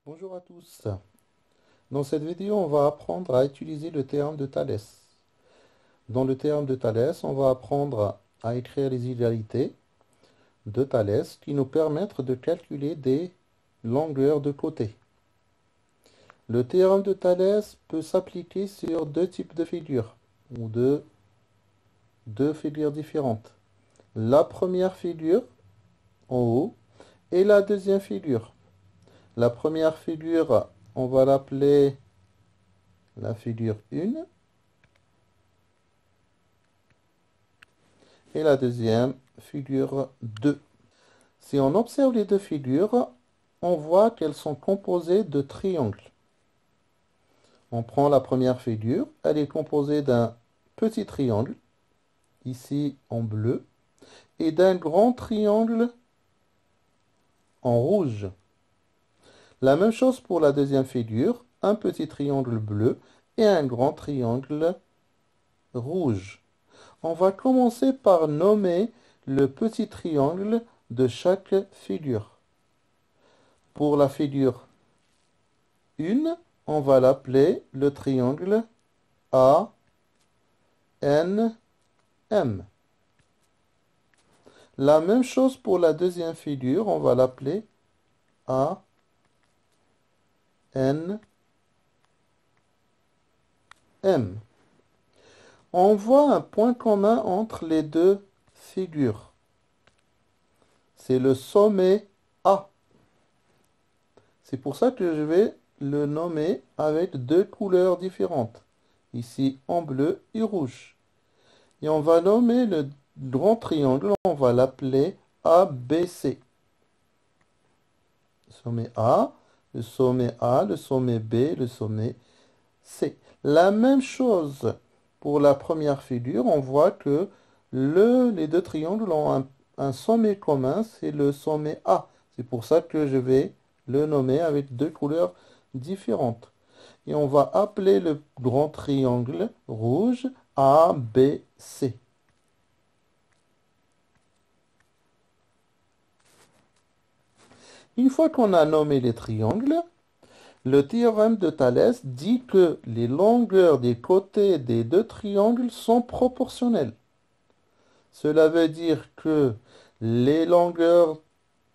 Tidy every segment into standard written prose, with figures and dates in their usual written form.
Bonjour à tous. Dans cette vidéo, on va apprendre à utiliser le théorème de Thalès. Dans le théorème de Thalès, on va apprendre à écrire les égalités de Thalès qui nous permettent de calculer des longueurs de côté. Le théorème de Thalès peut s'appliquer sur deux types de figures ou deux figures différentes. La première figure en haut et la deuxième figure. La première figure, on va l'appeler la figure 1 et la deuxième figure 2. Si on observe les deux figures, on voit qu'elles sont composées de triangles. On prend la première figure, elle est composée d'un petit triangle, ici en bleu, et d'un grand triangle en rouge. La même chose pour la deuxième figure, un petit triangle bleu et un grand triangle rouge. On va commencer par nommer le petit triangle de chaque figure. Pour la figure 1, on va l'appeler le triangle ANM. La même chose pour la deuxième figure, on va l'appeler ANM. On voit un point commun entre les deux figures. C'est le sommet A. C'est pour ça que je vais le nommer avec deux couleurs différentes. Ici en bleu et rouge. Et on va nommer le grand triangle, on va l'appeler ABC. Le sommet A, le sommet A, le sommet B, le sommet C. La même chose pour la première figure, on voit que les deux triangles ont un sommet commun, c'est le sommet A. C'est pour ça que je vais le nommer avec deux couleurs différentes. Et on va appeler le grand triangle rouge ABC. Une fois qu'on a nommé les triangles, le théorème de Thalès dit que les longueurs des côtés des deux triangles sont proportionnelles. Cela veut dire que les longueurs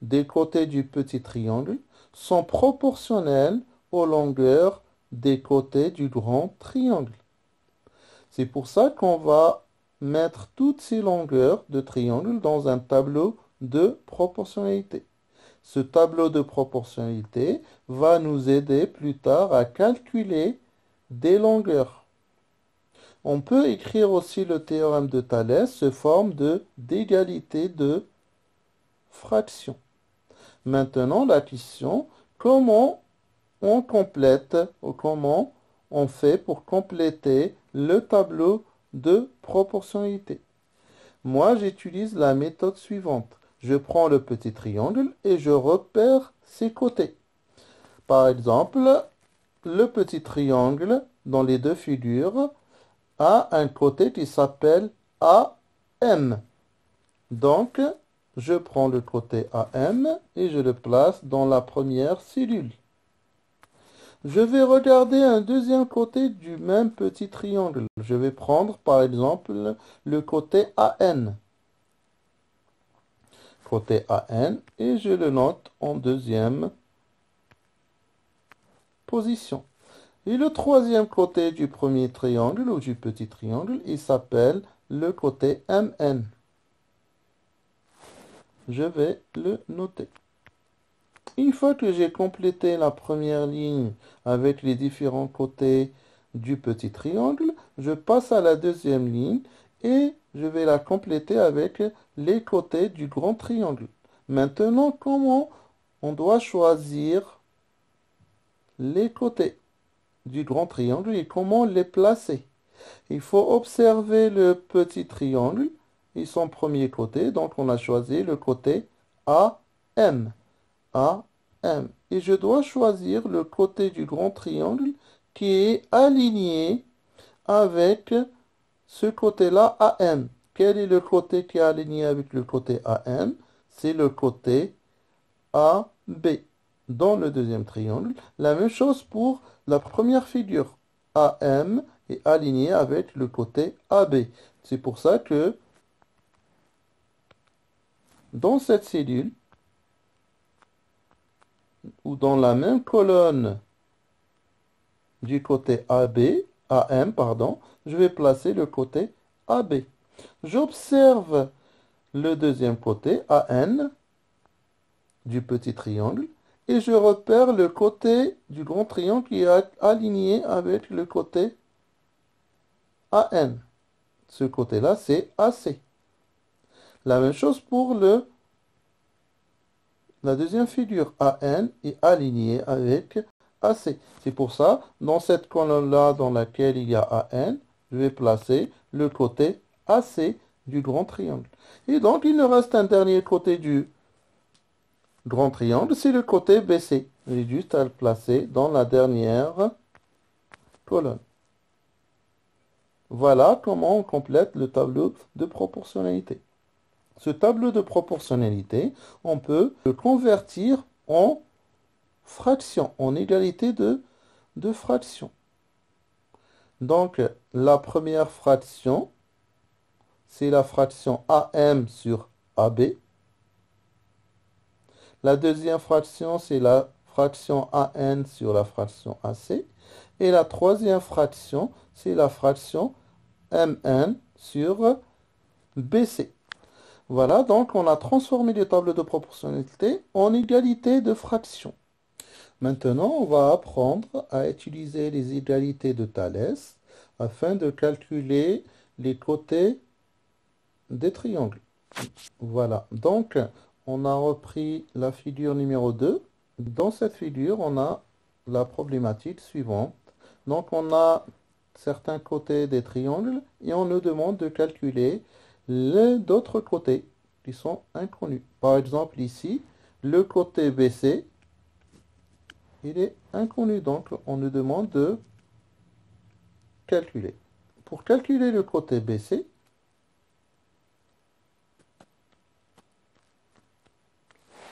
des côtés du petit triangle sont proportionnelles aux longueurs des côtés du grand triangle. C'est pour ça qu'on va mettre toutes ces longueurs de triangle dans un tableau de proportionnalité. Ce tableau de proportionnalité va nous aider plus tard à calculer des longueurs. On peut écrire aussi le théorème de Thalès sous forme d'égalité de fractions. Maintenant, la question, comment on complète ou comment on fait pour compléter le tableau de proportionnalité? Moi, j'utilise la méthode suivante. Je prends le petit triangle et je repère ses côtés. Par exemple, le petit triangle dans les deux figures a un côté qui s'appelle AM. Donc, je prends le côté AM et je le place dans la première cellule. Je vais regarder un deuxième côté du même petit triangle. Je vais prendre par exemple le côté AN. Côté AN et je le note en deuxième position. Et le troisième côté du premier triangle ou du petit triangle, il s'appelle le côté MN. Je vais le noter. Une fois que j'ai complété la première ligne avec les différents côtés du petit triangle, je passe à la deuxième ligne et je vais la compléter avec les côtés du grand triangle. Maintenant, comment on doit choisir les côtés du grand triangle et comment les placer? Il faut observer le petit triangle et son premier côté. Donc, on a choisi le côté AM. AM. Et je dois choisir le côté du grand triangle qui est aligné avec ce côté-là AM. Quel est le côté qui est aligné avec le côté AM? C'est le côté AB. dans le deuxième triangle. La même chose pour la première figure. AM est aligné avec le côté AB. C'est pour ça que dans cette cellule, ou dans la même colonne du côté AM, pardon, je vais placer le côté AB. J'observe le deuxième côté, AN, du petit triangle, et je repère le côté du grand triangle qui est aligné avec le côté AN. Ce côté-là, c'est AC. La même chose pour la deuxième figure. AN est aligné avec AC. C'est pour ça, dans cette colonne-là dans laquelle il y a AN, je vais placer le côté AC du grand triangle. Et donc, il nous reste un dernier côté du grand triangle, c'est le côté BC. J'ai juste à le placer dans la dernière colonne. Voilà comment on complète le tableau de proportionnalité. Ce tableau de proportionnalité, on peut le convertir en fraction, en égalité de fractions. Donc, la première fraction, c'est la fraction AM sur AB. La deuxième fraction, c'est la fraction AN sur la fraction AC. Et la troisième fraction, c'est la fraction MN sur BC. Voilà, donc on a transformé les tables de proportionnalité en égalité de fractions. Maintenant, on va apprendre à utiliser les égalités de Thalès afin de calculer les côtés des triangles. Voilà, donc on a repris la figure numéro 2. Dans cette figure, on a la problématique suivante. Donc on a certains côtés des triangles et on nous demande de calculer les d'autres côtés qui sont inconnus. Par exemple ici, le côté BC, il est inconnu, donc on nous demande de calculer. Pour calculer le côté BC,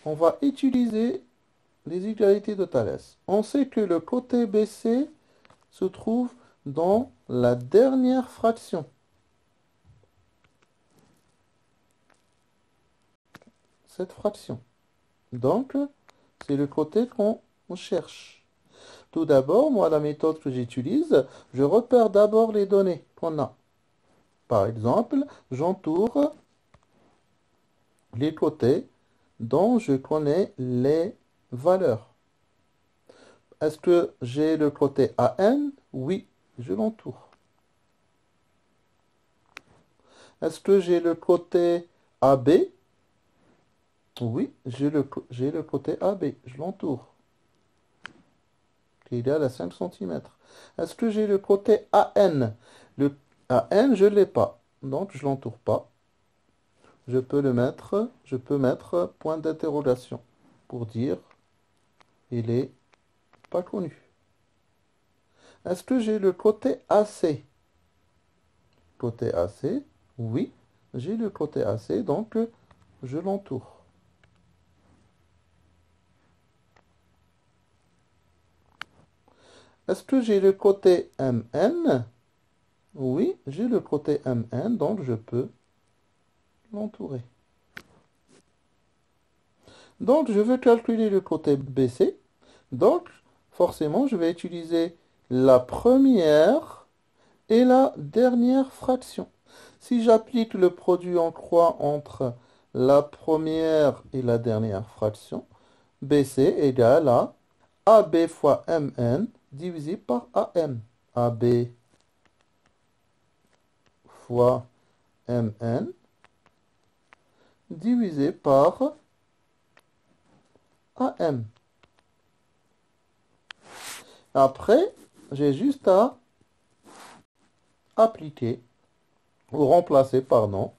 on va utiliser les égalités de Thalès. On sait que le côté BC se trouve dans la dernière fraction. Cette fraction. Donc, c'est le côté qu'on cherche. Tout d'abord, moi, la méthode que j'utilise, je repère d'abord les données qu'on a. Par exemple, j'entoure les côtés dont je connais les valeurs. Est-ce que j'ai le côté AN? Oui, je l'entoure. Est-ce que j'ai le côté AB? Oui, j'ai le côté AB, je l'entoure. Qui est égal à 5 cm. Est-ce que j'ai le côté AN? Le AN, je ne l'ai pas, donc je ne l'entoure pas. Je peux mettre point d'interrogation pour dire il est pas connu. Est-ce que j'ai le côté AC? Côté AC, oui, j'ai le côté AC, donc je l'entoure. Est-ce que j'ai le côté MN? Oui, j'ai le côté MN, donc je peux l'entourer. Donc, je veux calculer le côté BC. Donc, forcément, je vais utiliser la première et la dernière fraction. Si j'applique le produit en croix entre la première et la dernière fraction, BC égale à AB fois MN divisé par AM. AB fois MN divisé par AM. Après, j'ai juste à appliquer ou remplacer, pardon,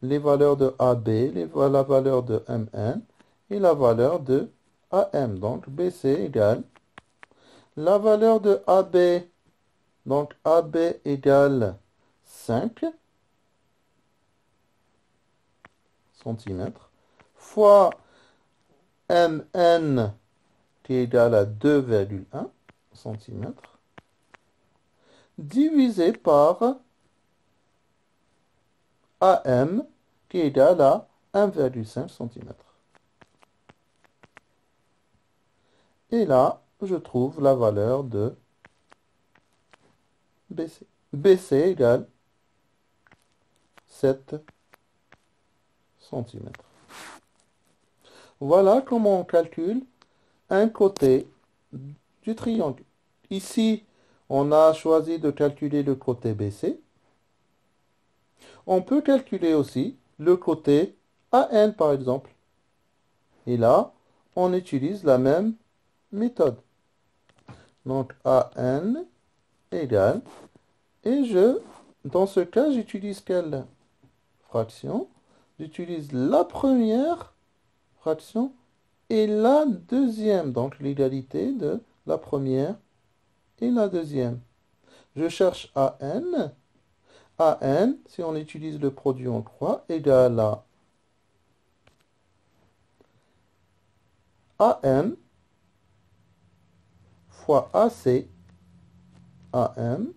les valeurs de AB, la valeur de MN et la valeur de AM. Donc, BC égale la valeur de AB. Donc, AB égale 5 cm fois MN qui est égal à 2,1 cm, divisé par AM, qui est égal à 1,5 cm. Et là, je trouve la valeur de BC. BC égale 7 cm. Voilà comment on calcule un côté du triangle. Ici, on a choisi de calculer le côté BC. On peut calculer aussi le côté AN, par exemple. Et là, on utilise la même méthode. Donc, AN égale, et dans ce cas, j'utilise quelle fraction? J'utilise la première fraction et la deuxième, donc l'égalité de la première et la deuxième. Je cherche AN. AN, si on utilise le produit en croix, égale à AM fois AC, AM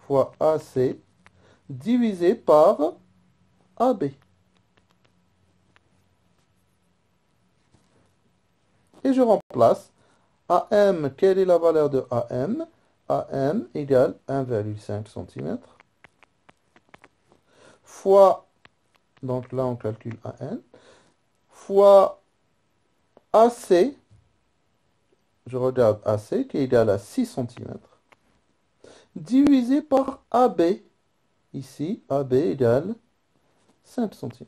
fois AC, divisé par AB. Et je remplace AM, quelle est la valeur de AM? AM égale 1,5 cm, fois, donc là on calcule AN, fois AC, je regarde AC, qui est égal à 6 cm, divisé par AB. Ici, AB égale 5 cm.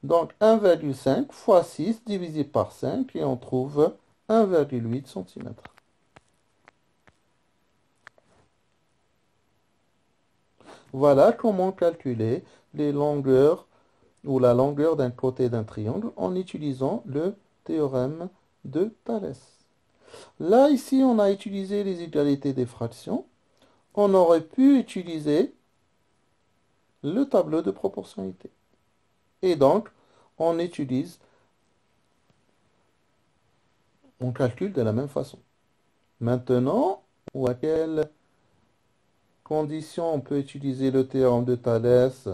Donc 1,5 fois 6 divisé par 5, et on trouve 1,8 cm. Voilà comment calculer les longueurs ou la longueur d'un côté d'un triangle en utilisant le théorème de Thalès. Là, ici, on a utilisé les égalités des fractions. On aurait pu utiliser le tableau de proportionnalité. Et donc, on calcule de la même façon. Maintenant, à quelles conditions on peut utiliser le théorème de Thalès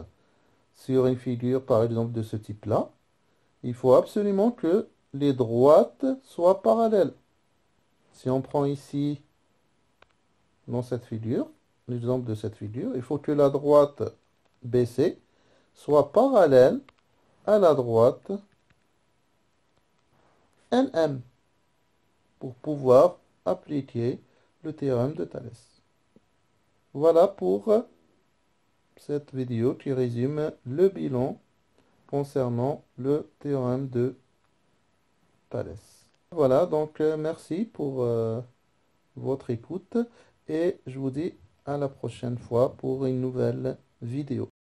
sur une figure, par exemple, de ce type-là? Il faut absolument que les droites soient parallèles. Si on prend ici, dans cette figure, l'exemple de cette figure, il faut que la droite BC soit parallèle à la droite NM pour pouvoir appliquer le théorème de Thalès. Voilà pour cette vidéo qui résume le bilan concernant le théorème de Thalès. Voilà, donc merci pour votre écoute et je vous dis à la prochaine fois pour une nouvelle vidéo.